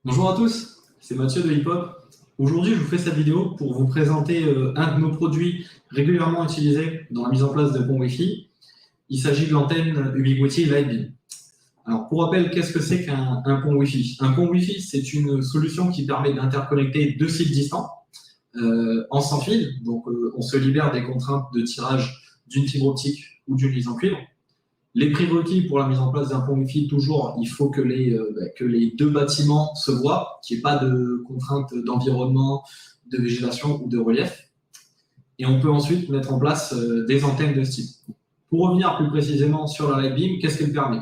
Bonjour à tous, c'est Mathieu de HipHop. Aujourd'hui, je vous fais cette vidéo pour vous présenter un de nos produits régulièrement utilisés dans la mise en place de ponts Wi-Fi. Il s'agit de l'antenne Ubiquiti Lightbeam. Alors, pour rappel, qu'est-ce que c'est qu'un pont Wi-Fi? Un pont Wi-Fi, c'est une solution qui permet d'interconnecter deux sites distants en sans fil. Donc, on se libère des contraintes de tirage d'une fibre optique ou d'une liaison cuivre. Les prérequis pour la mise en place d'un pont Wi-Fi, toujours, il faut que les deux bâtiments se voient, qu'il n'y ait pas de contraintes d'environnement, de végétation ou de relief. Et on peut ensuite mettre en place des antennes de ce type. Pour revenir plus précisément sur la Lightbeam, qu'est-ce qu'elle permet?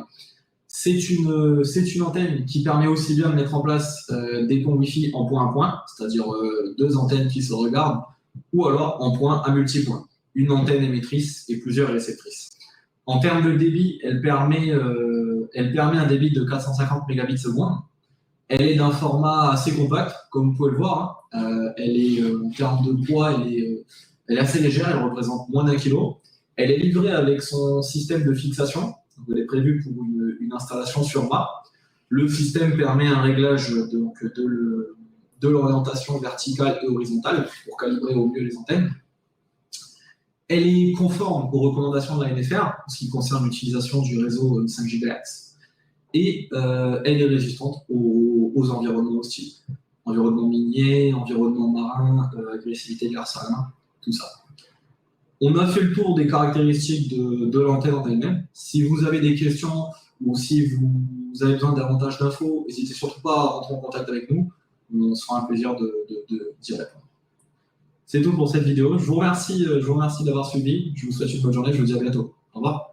C'est une antenne qui permet aussi bien de mettre en place des ponts Wi-Fi en point à point, c'est-à-dire deux antennes qui se regardent, ou alors en point à multipoint, une antenne émettrice et plusieurs réceptrices. En termes de débit, elle permet un débit de 450 mégabits seconde. Elle est d'un format assez compact, comme vous pouvez le voir. En termes de poids, elle est assez légère, elle représente moins d'1 kilo. Elle est livrée avec son système de fixation. Donc, elle est prévue pour une installation sur mât. Le système permet un réglage de l'orientation verticale et horizontale pour calibrer au mieux les antennes. Elle est conforme aux recommandations de la NFR en ce qui concerne l'utilisation du réseau 5 GHz et elle est résistante aux environnements hostiles. Environnement minier, environnement marin, agressivité de l'air sarin, tout ça. On a fait le tour des caractéristiques de l'antenne en elle-même. Si vous avez des questions ou si vous avez besoin davantage d'infos, n'hésitez surtout pas à rentrer en contact avec nous. On se fera un plaisir d'y répondre. C'est tout pour cette vidéo. Je vous remercie d'avoir suivi. Je vous souhaite une bonne journée. Je vous dis à bientôt. Au revoir.